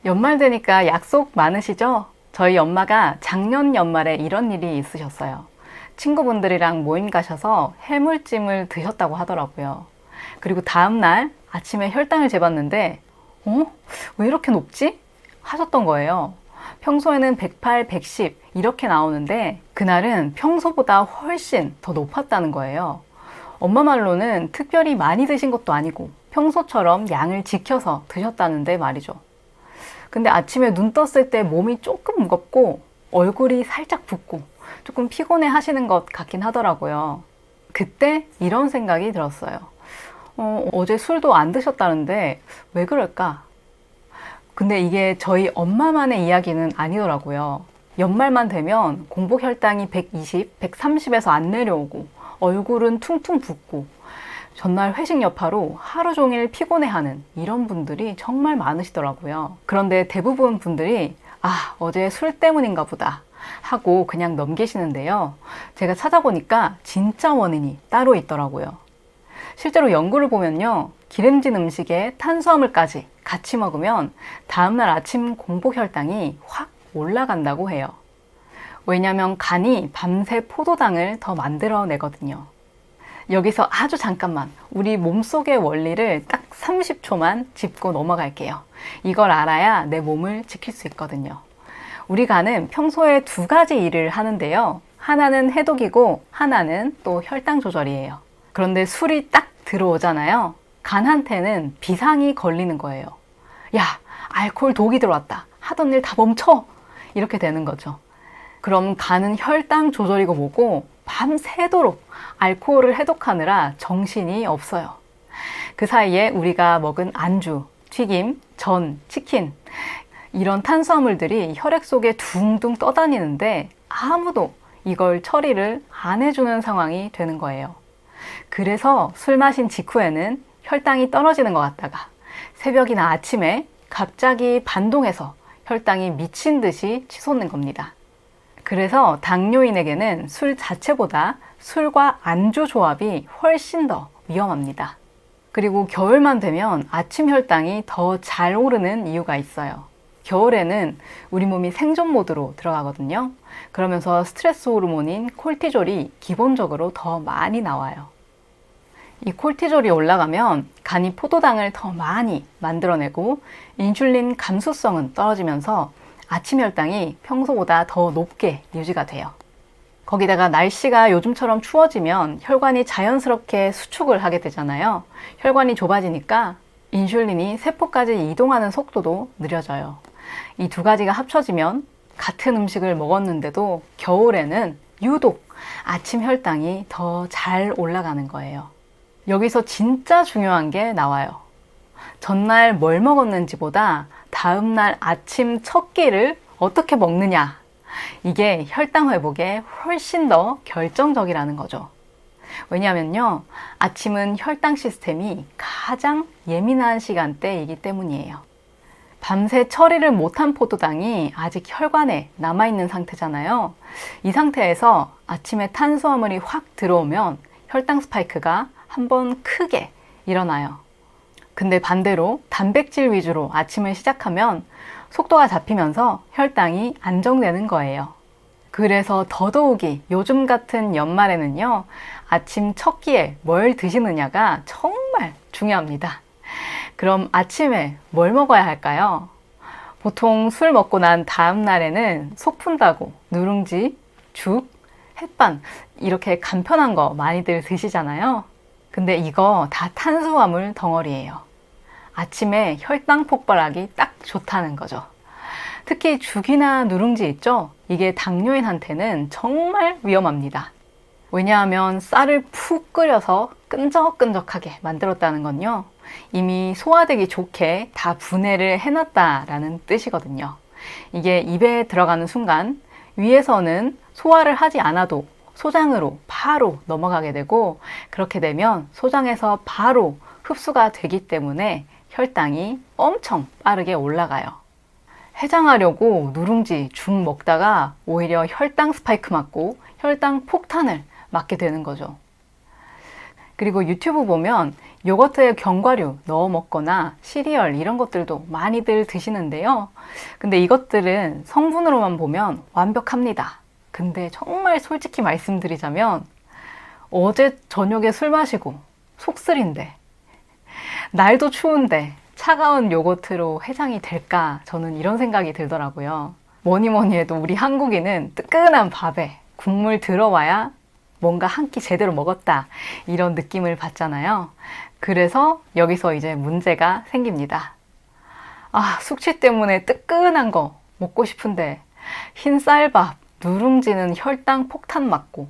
연말 되니까 약속 많으시죠? 저희 엄마가 작년 연말에 이런 일이 있으셨어요. 친구분들이랑 모임 가셔서 해물찜을 드셨다고 하더라고요. 그리고 다음날 아침에 혈당을 재봤는데 왜 이렇게 높지? 하셨던 거예요. 평소에는 108, 110 이렇게 나오는데 그날은 평소보다 훨씬 더 높았다는 거예요. 엄마 말로는 특별히 많이 드신 것도 아니고 평소처럼 양을 지켜서 드셨다는데 말이죠. 근데 아침에 눈 떴을 때 몸이 조금 무겁고 얼굴이 살짝 붓고 조금 피곤해 하시는 것 같긴 하더라고요. 그때 이런 생각이 들었어요. 어제 술도 안 드셨다는데 왜 그럴까? 근데 이게 저희 엄마만의 이야기는 아니더라고요. 연말만 되면 공복 혈당이 120, 130에서 안 내려오고 얼굴은 퉁퉁 붓고 전날 회식 여파로 하루 종일 피곤해하는 이런 분들이 정말 많으시더라고요. 그런데 대부분 분들이 어제 술 때문인가 보다 하고 그냥 넘기시는데요. 제가 찾아보니까 진짜 원인이 따로 있더라고요. 실제로 연구를 보면요. 기름진 음식에 탄수화물까지 같이 먹으면 다음날 아침 공복 혈당이 확 올라간다고 해요. 왜냐하면 간이 밤새 포도당을 더 만들어내거든요. 여기서 아주 잠깐만 우리 몸속의 원리를 딱 30초만 짚고 넘어갈게요. 이걸 알아야 내 몸을 지킬 수 있거든요. 우리 간은 평소에 두 가지 일을 하는데요. 하나는 해독이고 하나는 또 혈당 조절이에요. 그런데 술이 딱 들어오잖아요. 간한테는 비상이 걸리는 거예요. 야, 알코올 독이 들어왔다. 하던 일 다 멈춰. 이렇게 되는 거죠. 그럼 간은 혈당 조절이고 뭐고 밤새도록 알코올을 해독하느라 정신이 없어요. 그 사이에 우리가 먹은 안주, 튀김, 전, 치킨 이런 탄수화물들이 혈액 속에 둥둥 떠다니는데 아무도 이걸 처리를 안 해주는 상황이 되는 거예요. 그래서 술 마신 직후에는 혈당이 떨어지는 것 같다가 새벽이나 아침에 갑자기 반동해서 혈당이 미친 듯이 치솟는 겁니다. 그래서 당뇨인에게는 술 자체보다 술과 안주 조합이 훨씬 더 위험합니다. 그리고 겨울만 되면 아침 혈당이 더 잘 오르는 이유가 있어요. 겨울에는 우리 몸이 생존 모드로 들어가거든요. 그러면서 스트레스 호르몬인 콜티졸이 기본적으로 더 많이 나와요. 이 콜티졸이 올라가면 간이 포도당을 더 많이 만들어내고 인슐린 감수성은 떨어지면서 아침 혈당이 평소보다 더 높게 유지가 돼요. 거기다가 날씨가 요즘처럼 추워지면 혈관이 자연스럽게 수축을 하게 되잖아요. 혈관이 좁아지니까 인슐린이 세포까지 이동하는 속도도 느려져요. 이 두 가지가 합쳐지면 같은 음식을 먹었는데도 겨울에는 유독 아침 혈당이 더 잘 올라가는 거예요. 여기서 진짜 중요한 게 나와요. 전날 뭘 먹었는지보다 다음날 아침 첫 끼를 어떻게 먹느냐. 이게 혈당 회복에 훨씬 더 결정적이라는 거죠. 왜냐하면요. 아침은 혈당 시스템이 가장 예민한 시간대이기 때문이에요. 밤새 처리를 못한 포도당이 아직 혈관에 남아있는 상태잖아요. 이 상태에서 아침에 탄수화물이 확 들어오면 혈당 스파이크가 한번 크게 일어나요. 근데 반대로 단백질 위주로 아침을 시작하면 속도가 잡히면서 혈당이 안정되는 거예요. 그래서 더더욱이 요즘 같은 연말에는요, 아침 첫 끼에 뭘 드시느냐가 정말 중요합니다. 그럼 아침에 뭘 먹어야 할까요? 보통 술 먹고 난 다음 날에는 속 푼다고 누룽지, 죽, 햇반 이렇게 간편한 거 많이들 드시잖아요. 근데 이거 다 탄수화물 덩어리예요. 아침에 혈당 폭발하기 딱 좋다는 거죠. 특히 죽이나 누룽지 있죠? 이게 당뇨인한테는 정말 위험합니다. 왜냐하면 쌀을 푹 끓여서 끈적끈적하게 만들었다는 건요. 이미 소화되기 좋게 다 분해를 해놨다라는 뜻이거든요. 이게 입에 들어가는 순간 위에서는 소화를 하지 않아도 소장으로 바로 넘어가게 되고 그렇게 되면 소장에서 바로 흡수가 되기 때문에 혈당이 엄청 빠르게 올라가요. 해장하려고 누룽지, 죽 먹다가 오히려 혈당 스파이크 맞고 혈당 폭탄을 맞게 되는 거죠. 그리고 유튜브 보면 요거트에 견과류 넣어 먹거나 시리얼 이런 것들도 많이들 드시는데요. 근데 이것들은 성분으로만 보면 완벽합니다. 근데 정말 솔직히 말씀드리자면 어제 저녁에 술 마시고 속쓰린데 날도 추운데 차가운 요거트로 해장이 될까? 저는 이런 생각이 들더라고요. 뭐니 뭐니 해도 우리 한국인은 뜨끈한 밥에 국물 들어와야 뭔가 한 끼 제대로 먹었다 이런 느낌을 받잖아요. 그래서 여기서 이제 문제가 생깁니다. 아, 숙취 때문에 뜨끈한 거 먹고 싶은데 흰쌀밥, 누룽지는 혈당 폭탄 맞고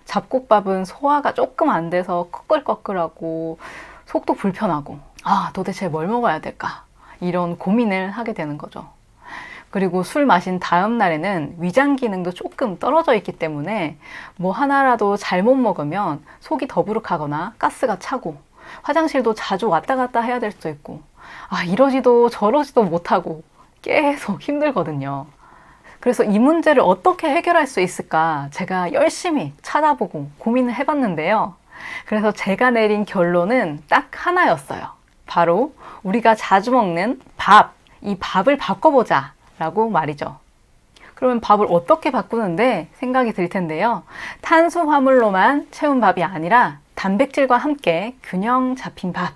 잡곡밥은 소화가 조금 안 돼서 꺼끌꺼끌하고 속도 불편하고 아, 도대체 뭘 먹어야 될까? 이런 고민을 하게 되는 거죠. 그리고 술 마신 다음 날에는 위장 기능도 조금 떨어져 있기 때문에 뭐 하나라도 잘못 먹으면 속이 더부룩하거나 가스가 차고 화장실도 자주 왔다 갔다 해야 될 수도 있고 아, 이러지도 저러지도 못하고 계속 힘들거든요. 그래서 이 문제를 어떻게 해결할 수 있을까 제가 열심히 찾아보고 고민을 해봤는데요. 그래서 제가 내린 결론은 딱 하나였어요. 바로 우리가 자주 먹는 밥, 이 밥을 바꿔보자 라고 말이죠. 그러면 밥을 어떻게 바꾸는데 생각이 들 텐데요. 탄수화물로만 채운 밥이 아니라 단백질과 함께 균형 잡힌 밥,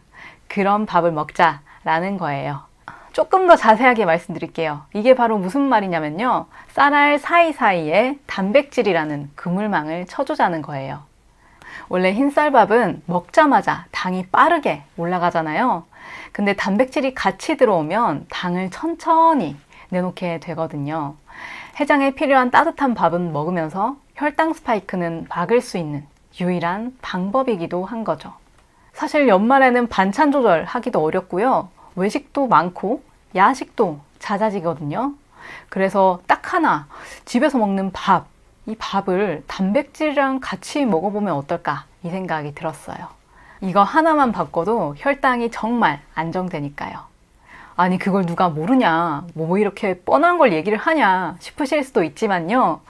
그런 밥을 먹자라는 거예요. 조금 더 자세하게 말씀드릴게요. 이게 바로 무슨 말이냐면요. 쌀알 사이사이에 단백질이라는 그물망을 쳐주자는 거예요. 원래 흰쌀밥은 먹자마자 당이 빠르게 올라가잖아요. 근데 단백질이 같이 들어오면 당을 천천히 내놓게 되거든요. 해장에 필요한 따뜻한 밥은 먹으면서 혈당 스파이크는 막을 수 있는 유일한 방법이기도 한 거죠. 사실 연말에는 반찬 조절하기도 어렵고요. 외식도 많고 야식도 잦아지거든요. 그래서 딱 하나 집에서 먹는 밥, 이 밥을 단백질이랑 같이 먹어보면 어떨까 이 생각이 들었어요. 이거 하나만 바꿔도 혈당이 정말 안정되니까요. 아니 그걸 누가 모르냐, 뭐 이렇게 뻔한 걸 얘기를 하냐 싶으실 수도 있지만요.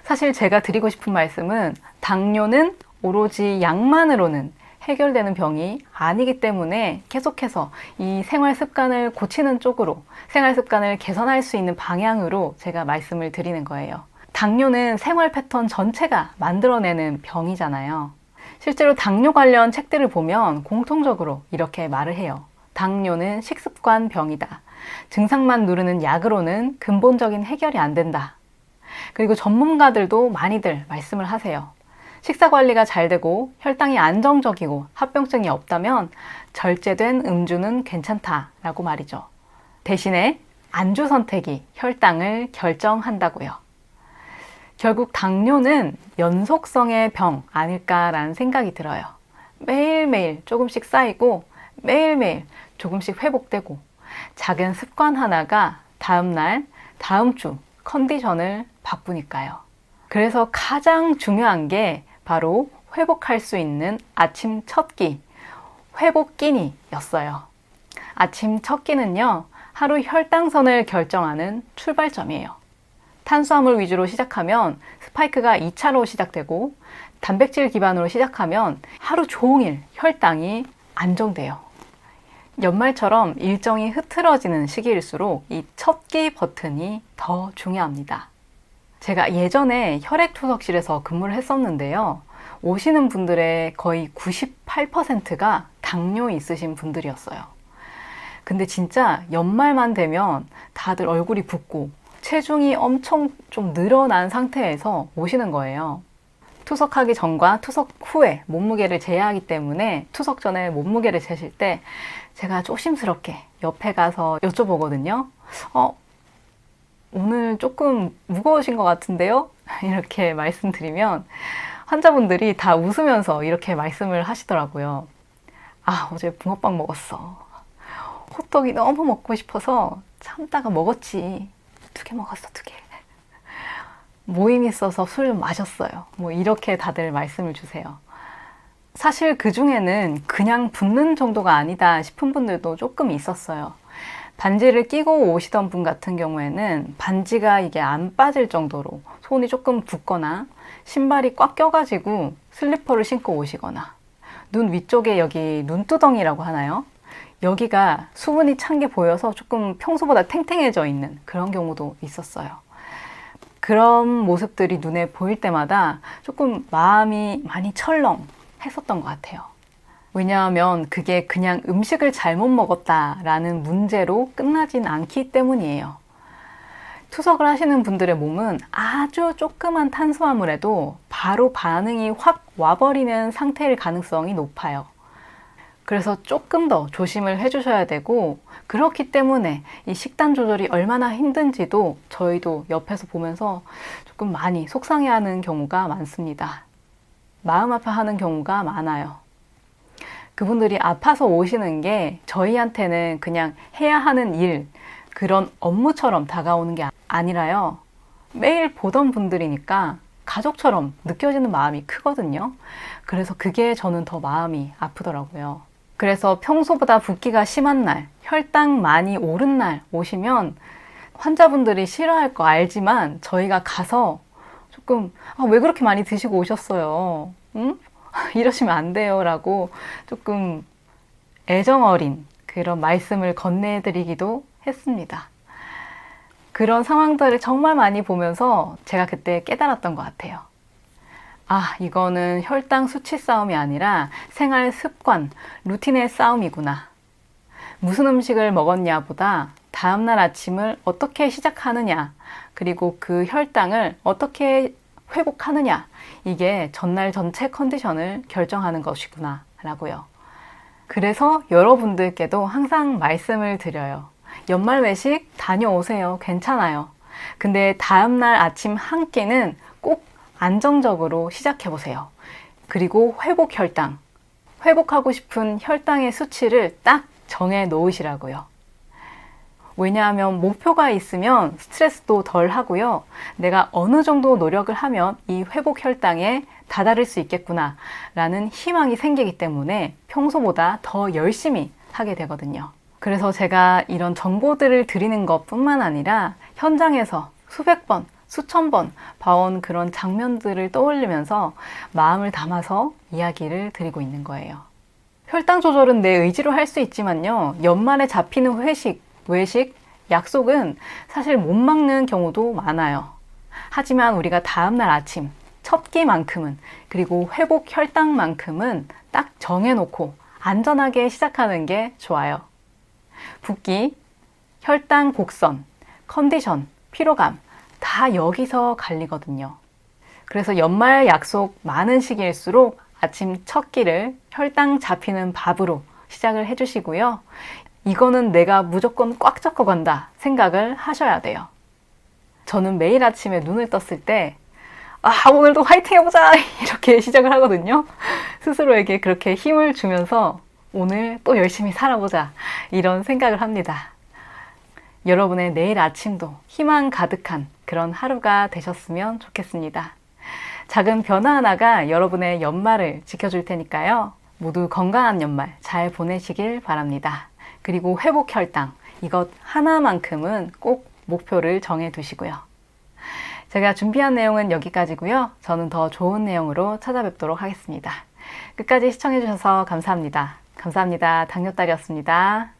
사실 제가 드리고 싶은 말씀은 당뇨는 오로지 약만으로는 해결되는 병이 아니기 때문에 계속해서 이 생활 습관을 고치는 쪽으로, 생활 습관을 개선할 수 있는 방향으로 제가 말씀을 드리는 거예요. 당뇨는 생활 패턴 전체가 만들어내는 병이잖아요. 실제로 당뇨 관련 책들을 보면 공통적으로 이렇게 말을 해요. 당뇨는 식습관 병이다. 증상만 누르는 약으로는 근본적인 해결이 안 된다. 그리고 전문가들도 많이들 말씀을 하세요. 식사 관리가 잘 되고 혈당이 안정적이고 합병증이 없다면 절제된 음주는 괜찮다라고 말이죠. 대신에 안주 선택이 혈당을 결정한다고요. 결국 당뇨는 연속성의 병 아닐까라는 생각이 들어요. 매일매일 조금씩 쌓이고 매일매일 조금씩 회복되고 작은 습관 하나가 다음날, 다음 주 컨디션을 바꾸니까요. 그래서 가장 중요한 게 바로 회복할 수 있는 아침 첫 끼, 회복 끼니였어요. 아침 첫 끼는요, 하루 혈당선을 결정하는 출발점이에요. 탄수화물 위주로 시작하면 스파이크가 2차로 시작되고 단백질 기반으로 시작하면 하루 종일 혈당이 안정돼요. 연말처럼 일정이 흐트러지는 시기일수록 이 첫 끼 버튼이 더 중요합니다. 제가 예전에 혈액투석실에서 근무를 했었는데요. 오시는 분들의 거의 98%가 당뇨 있으신 분들이었어요. 근데 진짜 연말만 되면 다들 얼굴이 붓고 체중이 엄청 좀 늘어난 상태에서 오시는 거예요. 투석하기 전과 투석 후에 몸무게를 재야하기 때문에 투석 전에 몸무게를 재실 때 제가 조심스럽게 옆에 가서 여쭤보거든요. 오늘 조금 무거우신 것 같은데요? 이렇게 말씀드리면 환자분들이 다 웃으면서 이렇게 말씀을 하시더라고요. 아, 어제 붕어빵 먹었어. 호떡이 너무 먹고 싶어서 참다가 먹었지. 2개 먹었어, 2개. 모임 있어서 술 마셨어요. 뭐 이렇게 다들 말씀을 주세요. 사실 그 중에는 그냥 붓는 정도가 아니다 싶은 분들도 조금 있었어요. 반지를 끼고 오시던 분 같은 경우에는 반지가 이게 안 빠질 정도로 손이 조금 붓거나 신발이 꽉 껴가지고 슬리퍼를 신고 오시거나 눈 위쪽에 여기 눈두덩이라고 하나요? 여기가 수분이 찬 게 보여서 조금 평소보다 탱탱해져 있는 그런 경우도 있었어요. 그런 모습들이 눈에 보일 때마다 조금 마음이 많이 철렁했었던 것 같아요. 왜냐하면 그게 그냥 음식을 잘못 먹었다라는 문제로 끝나진 않기 때문이에요. 투석을 하시는 분들의 몸은 아주 조그만 탄수화물에도 바로 반응이 확 와버리는 상태일 가능성이 높아요. 그래서 조금 더 조심을 해주셔야 되고, 그렇기 때문에 이 식단 조절이 얼마나 힘든지도 저희도 옆에서 보면서 조금 많이 속상해하는 경우가 많습니다. 마음 아파하는 경우가 많아요. 그분들이 아파서 오시는 게 저희한테는 그냥 해야 하는 일, 그런 업무처럼 다가오는 게 아니라요. 매일 보던 분들이니까 가족처럼 느껴지는 마음이 크거든요. 그래서 그게 저는 더 마음이 아프더라고요. 그래서 평소보다 붓기가 심한 날, 혈당 많이 오른 날 오시면 환자분들이 싫어할 거 알지만 저희가 가서 조금 왜 그렇게 많이 드시고 오셨어요? 응? 이러시면 안 돼요 라고 조금 애정 어린 그런 말씀을 건네드리기도 했습니다. 그런 상황들을 정말 많이 보면서 제가 그때 깨달았던 것 같아요. 이거는 혈당 수치 싸움이 아니라 생활 습관, 루틴의 싸움이구나. 무슨 음식을 먹었냐 보다 다음날 아침을 어떻게 시작하느냐, 그리고 그 혈당을 어떻게 회복하느냐, 이게 전날 전체 컨디션을 결정하는 것이구나 라고요. 그래서 여러분들께도 항상 말씀을 드려요. 연말 외식 다녀오세요. 괜찮아요. 근데 다음날 아침 한 끼는 꼭 안정적으로 시작해보세요. 그리고 회복 혈당, 회복하고 싶은 혈당의 수치를 딱 정해 놓으시라고요. 왜냐하면 목표가 있으면 스트레스도 덜 하고요. 내가 어느 정도 노력을 하면 이 회복 혈당에 다다를 수 있겠구나 라는 희망이 생기기 때문에 평소보다 더 열심히 하게 되거든요. 그래서 제가 이런 정보들을 드리는 것뿐만 아니라 현장에서 수백 번, 수천 번 봐온 그런 장면들을 떠올리면서 마음을 담아서 이야기를 드리고 있는 거예요. 혈당 조절은 내 의지로 할 수 있지만요. 연말에 잡히는 회식, 외식, 약속은 사실 못 막는 경우도 많아요. 하지만 우리가 다음날 아침 첫 끼만큼은, 그리고 회복 혈당만큼은 딱 정해놓고 안전하게 시작하는 게 좋아요. 붓기, 혈당 곡선, 컨디션, 피로감 다 여기서 갈리거든요. 그래서 연말 약속 많은 시기일수록 아침 첫 끼를 혈당 잡히는 밥으로 시작을 해주시고요. 이거는 내가 무조건 꽉 잡고 간다 생각을 하셔야 돼요. 저는 매일 아침에 눈을 떴을 때 오늘도 화이팅 해보자 이렇게 시작을 하거든요. 스스로에게 그렇게 힘을 주면서 오늘 또 열심히 살아보자 이런 생각을 합니다. 여러분의 내일 아침도 희망 가득한 그런 하루가 되셨으면 좋겠습니다. 작은 변화 하나가 여러분의 연말을 지켜줄 테니까요. 모두 건강한 연말 잘 보내시길 바랍니다. 그리고 회복 혈당, 이것 하나만큼은 꼭 목표를 정해 두시고요. 제가 준비한 내용은 여기까지고요. 저는 더 좋은 내용으로 찾아뵙도록 하겠습니다. 끝까지 시청해 주셔서 감사합니다. 감사합니다. 당뇨딸이었습니다.